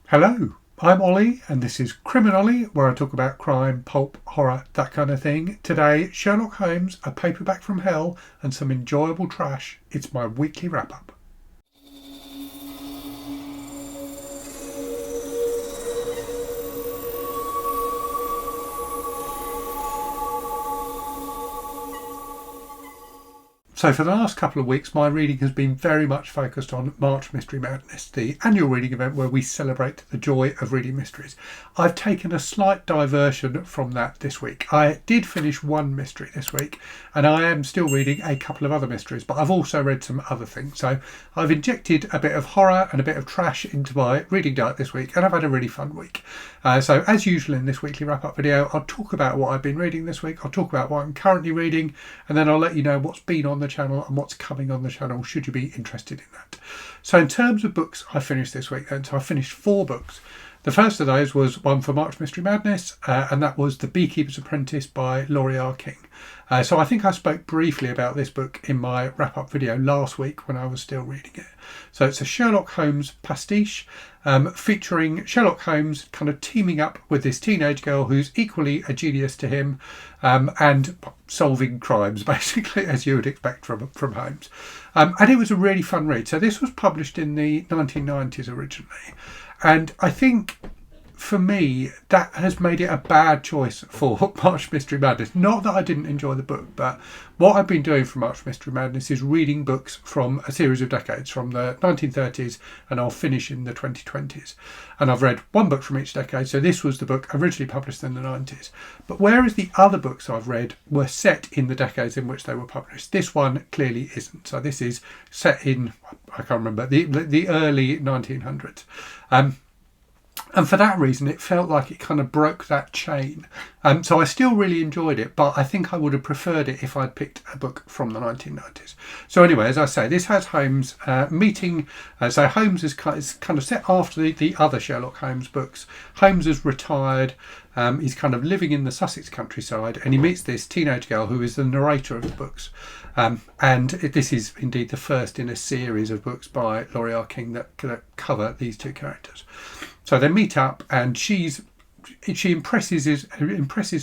Hello, I'm Ollie and this is CriminOlly, where I talk about crime, pulp, horror, that kind of thing. Today, Sherlock Holmes, a paperback from hell and some enjoyable trash. It's my weekly wrap-up. So for the last couple of weeks, my reading has been very much focused on March Mystery Madness, the annual reading event where we celebrate the joy of reading mysteries. I've taken a slight diversion from that this week. I did finish one mystery this week, and I am still reading a couple of other mysteries, but I've also read some other things. So I've injected a bit of horror and a bit of trash into my reading diet this week, and I've had a really fun week. So as usual in this weekly wrap-up video, I'll talk about what I've been reading this week, I'll talk about what I'm currently reading, and then I'll let you know what's been on the channel and what's coming on the channel should you be interested in that. So in terms of books I finished this week then, so I finished 4 books. The first of those was one for March Mystery Madness, and that was The Beekeeper's Apprentice by Laurie King. So I think I spoke briefly about this book in my wrap-up video last week when I was still reading it. So it's a Sherlock Holmes pastiche featuring Sherlock Holmes kind of teaming up with this teenage girl who's equally a genius to him and solving crimes, basically, as you would expect from Holmes. And it was a really fun read. So this was published in the 1990s originally. And I think, for me, that has made it a bad choice for March Mystery Madness. Not that I didn't enjoy the book, but what I've been doing for March Mystery Madness is reading books from a series of decades, from the 1930s, and I'll finish in the 2020s. And I've read one book from each decade, so this was the book originally published in the 90s. But whereas the other books I've read were set in the decades in which they were published, this one clearly isn't. So this is set in, I can't remember, the early 1900s. And for that reason, it felt like it kind of broke that chain. So I still really enjoyed it, but I think I would have preferred it if I'd picked a book from the 1990s. So anyway, as I say, this has Holmes meeting. So Holmes is kind of set after the other Sherlock Holmes books. Holmes is retired. He's kind of living in the Sussex countryside, and he meets this teenage girl who is the narrator of the books. And this is indeed the first in a series of books by Laurie King that cover these two characters. So they meet up, and she impresses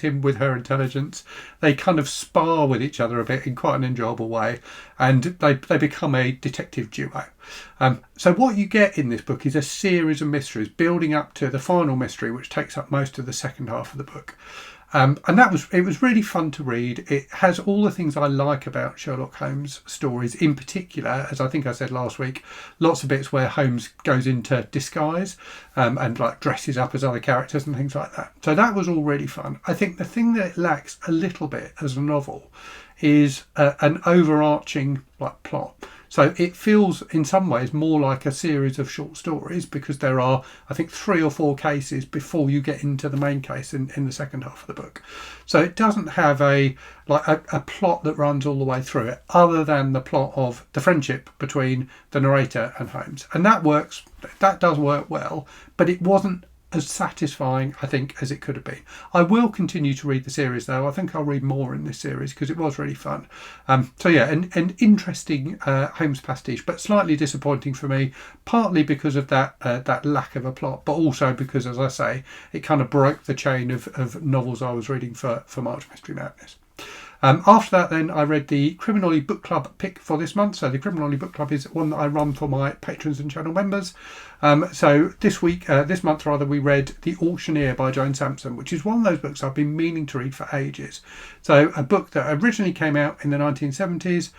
him with her intelligence. They kind of spar with each other a bit in quite an enjoyable way, and they become a detective duo. So what you get in this book is a series of mysteries building up to the final mystery, which takes up most of the second half of the book. And it was really fun to read. It has all the things I like about Sherlock Holmes stories, in particular, as I think I said last week, lots of bits where Holmes goes into disguise and like dresses up as other characters and things like that. So that was all really fun. I think the thing that it lacks a little bit as a novel is an overarching plot. So it feels in some ways more like a series of short stories, because there are, I think, 3 or 4 cases before you get into the main case in the second half of the book. So it doesn't have a plot that runs all the way through it, other than the plot of the friendship between the narrator and Holmes. And that does work well, but it wasn't as satisfying, I think, as it could have been. I will continue to read the series, though. I think I'll read more in this series because it was really fun. So yeah, an interesting Holmes pastiche, but slightly disappointing for me, partly because of that lack of a plot, but also because, as I say, it kind of broke the chain of novels I was reading for March Mystery Madness. After that, then, I read the CriminOlly book club pick for this month. So the CriminOlly book club is one that I run for my patrons and channel members. So this month, we read The Auctioneer by Joan Samson, which is one of those books I've been meaning to read for ages. So a book that originally came out in the 1970s,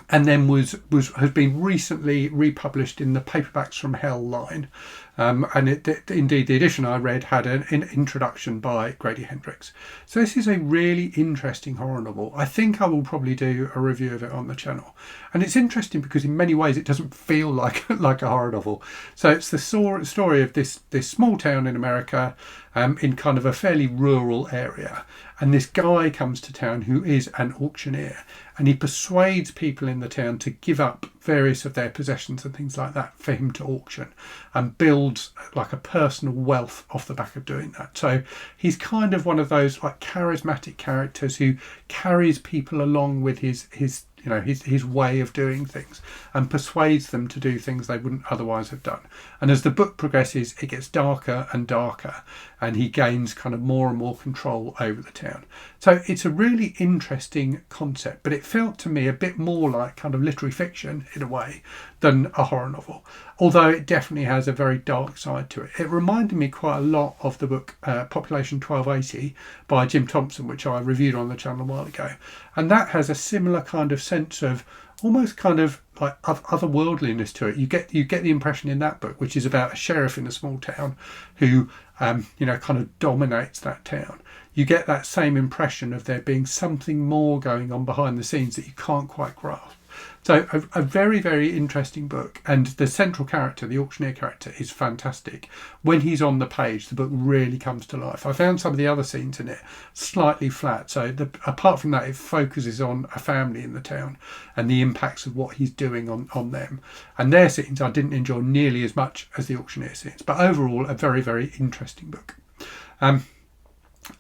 and then has been recently republished in the Paperbacks from Hell line. And indeed, the edition I read had an introduction by Grady Hendrix. So this is a really interesting horror novel. I think I will probably do a review of it on the channel. And it's interesting because in many ways it doesn't feel like a horror novel. So it's the story of this small town in America, in kind of a fairly rural area. And this guy comes to town who is an auctioneer, and he persuades people in the town to give up various of their possessions and things like that for him to auction, and builds like a personal wealth off the back of doing that. So he's kind of one of those like charismatic characters who carries people along with his his way of doing things, and persuades them to do things they wouldn't otherwise have done. And as the book progresses, it gets darker and darker, and he gains kind of more and more control over the town. So it's a really interesting concept, but it felt to me a bit more like kind of literary fiction in a way than a horror novel, although it definitely has a very dark side to it. It reminded me quite a lot of the book Population 1280 by Jim Thompson, which I reviewed on the channel a while ago, and that has a similar kind of sense of almost kind of like otherworldliness to it. You get the impression in that book, which is about a sheriff in a small town who kind of dominates that town. You get that same impression of there being something more going on behind the scenes that you can't quite grasp. So a very, very interesting book, and the central character, the auctioneer character, is fantastic. When he's on the page, the book really comes to life. I found some of the other scenes in it slightly flat, so apart from that, it focuses on a family in the town and the impacts of what he's doing on them. And their scenes I didn't enjoy nearly as much as the auctioneer scenes, but overall a very, very interesting book.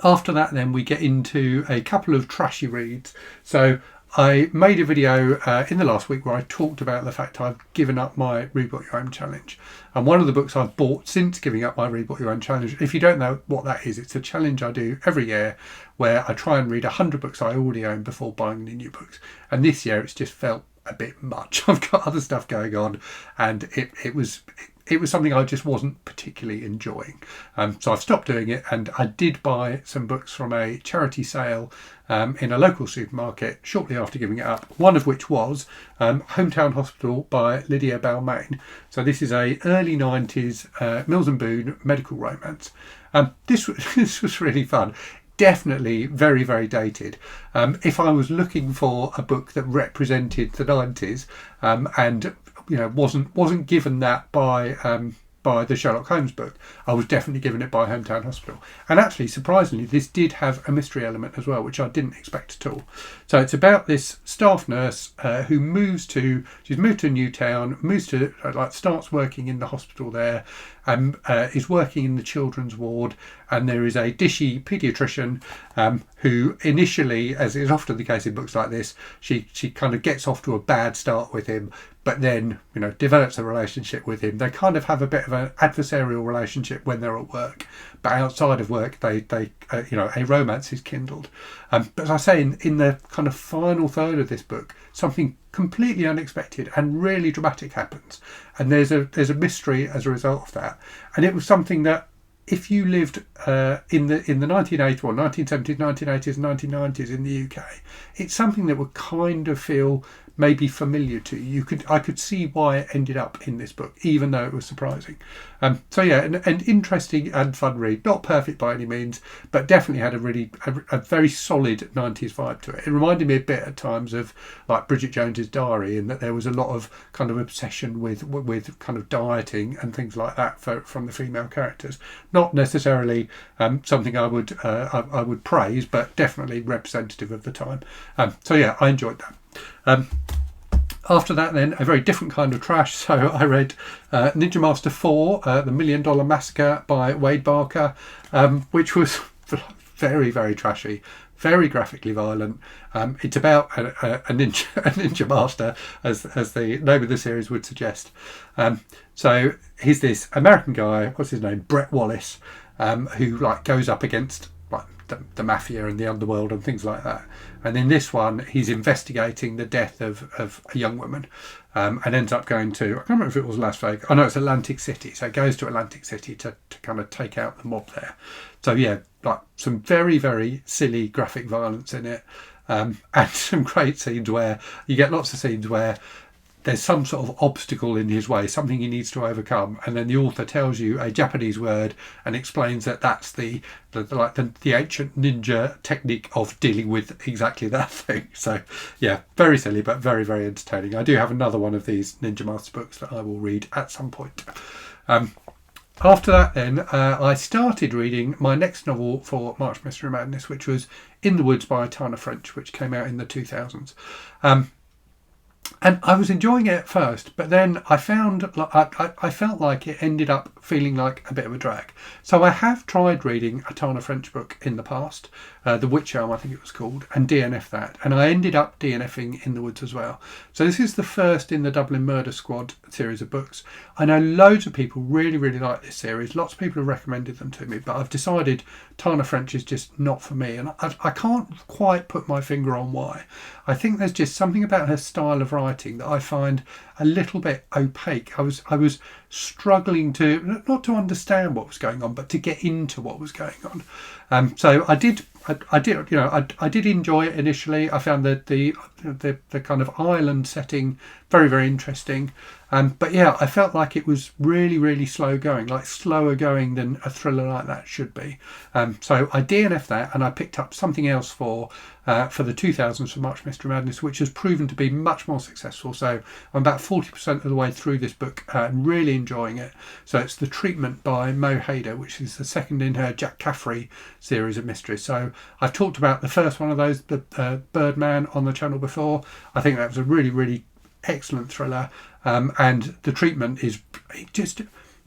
After that then we get into a couple of trashy reads. So I made a video in the last week where I talked about the fact I've given up my Read What You Own challenge. And one of the books I've bought since giving up my Read What You Own challenge, if you don't know what that is, it's a challenge I do every year where I try and read 100 books I already own before buying any new books. And this year it's just felt a bit much. I've got other stuff going on, and it was something I just wasn't particularly enjoying. So I've stopped doing it, and I did buy some books from a charity sale in a local supermarket shortly after giving it up, one of which was Hometown Hospital by Lydia Balmain. So this is a early 90s Mills and Boon medical romance. This was really fun. Definitely very, very dated. If I was looking for a book that represented the 90s and wasn't given that by the Sherlock Holmes book, I was definitely given it by Hometown Hospital. And actually, surprisingly, this did have a mystery element as well, which I didn't expect at all. So it's about this staff nurse who she's moved to a new town, starts working in the hospital there, and is working in the children's ward. And there is a dishy paediatrician who initially, as is often the case in books like this, she kind of gets off to a bad start with him, but then develops a relationship with him. They kind of have a bit of an adversarial relationship when they're at work, but outside of work they a romance is kindled. But as I say, in the kind of final third of this book, something completely unexpected and really dramatic happens, and there's a mystery as a result of that. And it was something that, if you lived in the 1980s or 1970s, 1980s, 1990s in the UK, it's something that would kind of feel maybe familiar to you. I could see why it ended up in this book, even though it was surprising. So yeah, an interesting and fun read. Not perfect by any means, but definitely had a very solid 90s vibe to it. It reminded me a bit at times of like Bridget Jones's Diary, in that there was a lot of kind of obsession with kind of dieting and things like that from the female characters. Not necessarily something I would praise, but definitely representative of the time. So yeah, I enjoyed that. After that then, a very different kind of trash. So I read Ninja Master 4, The $1 Million Massacre by Wade Barker, which was very, very trashy, very graphically violent. It's about a ninja master, as the name of the series would suggest. So he's this American guy, what's his name, Brett Wallace, who goes up against the mafia and the underworld and things like that. And in this one, he's investigating the death of a young woman, and ends up going to, I can't remember if it was Las Vegas. Oh no, it's Atlantic City. So it goes to Atlantic City to kind of take out the mob there. So yeah, some very, very silly graphic violence in it, and some great scenes where you get lots of scenes where there's some sort of obstacle in his way, something he needs to overcome, and then the author tells you a Japanese word and explains that that's the ancient ninja technique of dealing with exactly that thing. So yeah, very silly but very, very entertaining. I do have another one of these Ninja Master books that I will read at some point. After that then, I started reading my next novel for March Mystery Madness, which was In the Woods by Tana, which came out in the 2000s. And I was enjoying it at first, but then I found I felt like it ended up feeling like a bit of a drag. So I have tried reading a Tana French book in the past, The Witch Elm I think it was called, and DNF that. And I ended up DNFing In the Woods as well. So this is the first in the Dublin Murder Squad series of books. I know loads of people really, really like this series. Lots of people have recommended them to me, but I've decided Tana French is just not for me. And I can't quite put my finger on why. I think there's just something about her style of writing that I find a little bit opaque. I was struggling to not to understand what was going on, but to get into what was going on. So I did enjoy it initially. I found the kind of island setting very, very interesting. But yeah, I felt like it was really, really slow going, like slower going than a thriller like that should be. So I DNF'd that, and I picked up something else for the 2000s for March Mystery Madness, which has proven to be much more successful. So I'm about 40% of the way through this book, really enjoying it. So it's The Treatment by Mo Hayder, which is the second in her Jack Caffrey series of mysteries. So I've talked about the first one of those, the Birdman, on the channel before. I think that was a really, really excellent thriller. And The Treatment is just,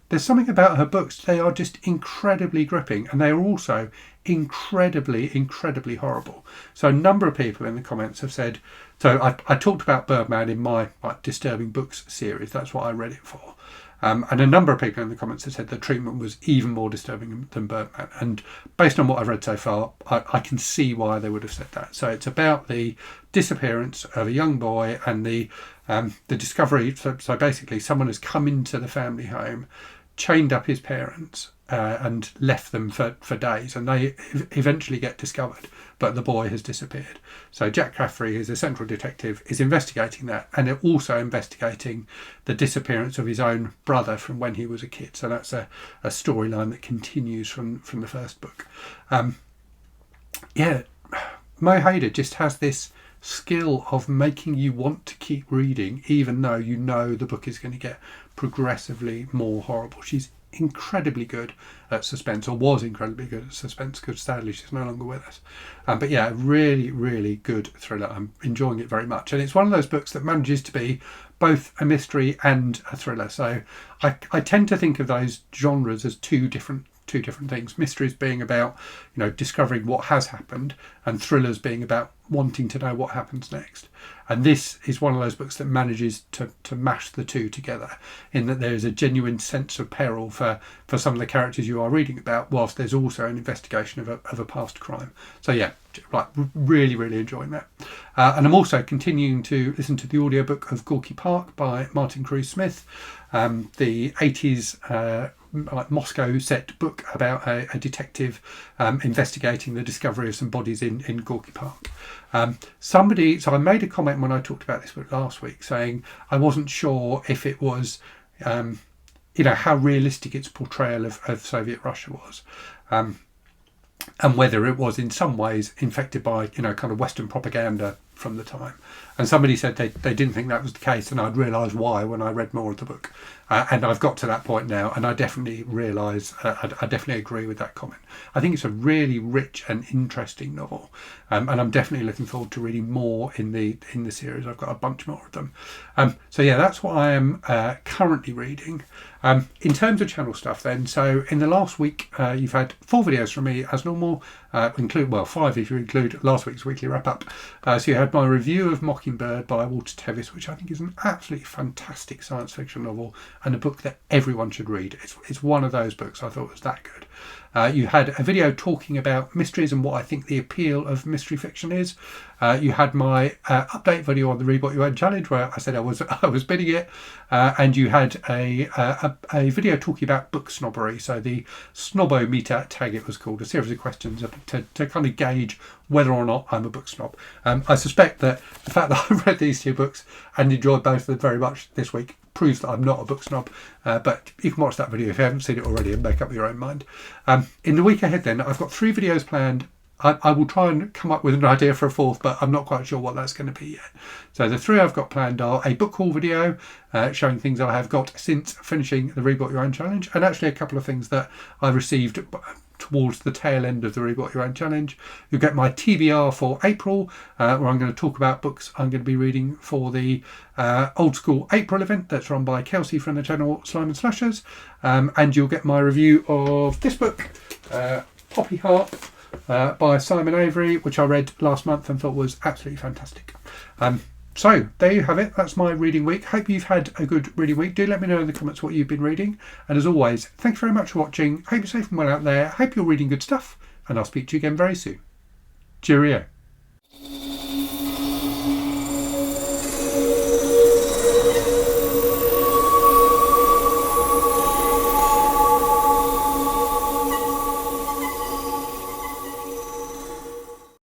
there's something about her books, they are just incredibly gripping, and they are also incredibly horrible. So a number of people in the comments have said, so I talked about Birdman in my Disturbing Books series, that's what I read it for. And a number of people in the comments have said The Treatment was even more disturbing than Birdman. And based on what I've read so far, I can see why they would have said that. So it's about the disappearance of a young boy and the discovery. So basically, someone has come into the family home, chained up his parents, and left them for days, and they eventually get discovered, but the boy has disappeared. So Jack Caffrey, who's a central detective, is investigating that, and also investigating the disappearance of his own brother from when he was a kid. So that's a storyline that continues from the first book. Mo Hayder just has this skill of making you want to keep reading, even though you know the book is going to get progressively more horrible. She's incredibly good at suspense, or was incredibly good at suspense, because sadly she's no longer with us. But yeah, really, really good thriller. I'm enjoying it very much, and it's one of those books that manages to be both a mystery and a thriller. So I tend to think of those genres as two different things. Mysteries being about, discovering what has happened, and thrillers being about wanting to know what happens next. And this is one of those books that manages to mash the two together, in that there is a genuine sense of peril for some of the characters you are reading about, whilst there's also an investigation of a past crime. So yeah, really, really enjoying that. And I'm also continuing to listen to the audiobook of Gorky Park by Martin Cruz Smith, the 80s Moscow set book about a detective investigating the discovery of some bodies in Gorky Park. So I made a comment when I talked about this book last week, saying I wasn't sure if it was, how realistic its portrayal of Soviet Russia was. And whether it was in some ways infected by, kind of Western propaganda from the time. And somebody said they didn't think that was the case, and I'd realised why when I read more of the book. And I've got to that point now, and I definitely realise, I definitely agree with that comment. I think it's a really rich and interesting novel, and I'm definitely looking forward to reading more in the series. I've got a bunch more of them. So yeah, that's what I am currently reading. In terms of channel stuff then, so in the last week you've had 4 videos from me as normal, 5 if you include last week's weekly wrap up. So you had my review of Mockingbird by Walter Tevis, which I think is an absolutely fantastic science fiction novel and a book that everyone should read. It's one of those books I thought was that good. You had a video talking about mysteries and what I think the appeal of mystery fiction is. You had my update video on the Read What You Earn challenge, where I said I was bidding it, and you had a video talking about book snobbery. So the Snobometer tag, it was called, a series of questions to kind of gauge whether or not I'm a book snob. I suspect that the fact that I've read these 2 books and enjoyed both of them very much this week proves that I'm not a book snob, but you can watch that video if you haven't seen it already and make up your own mind. In the week ahead then, I've got 3 videos planned. I will try and come up with an idea for a 4th, but I'm not quite sure what that's going to be yet. So the 3 I've got planned are a book haul video showing things I have got since finishing the Read What You Own challenge, and actually a couple of things that I received towards the tail end of the Read What You Own challenge. You'll get my TBR for April, where I'm going to talk about books I'm going to be reading for the Old School April event that's run by Kelsey from the channel Slime and Slashers. And you'll get my review of this book, Poppy Heart, by Simon Avery, which I read last month and thought was absolutely fantastic. So there you have it. That's my reading week. Hope you've had a good reading week. Do let me know in the comments what you've been reading. And as always, thank you very much for watching. Hope you're safe and well out there. Hope you're reading good stuff. And I'll speak to you again very soon. Cheerio.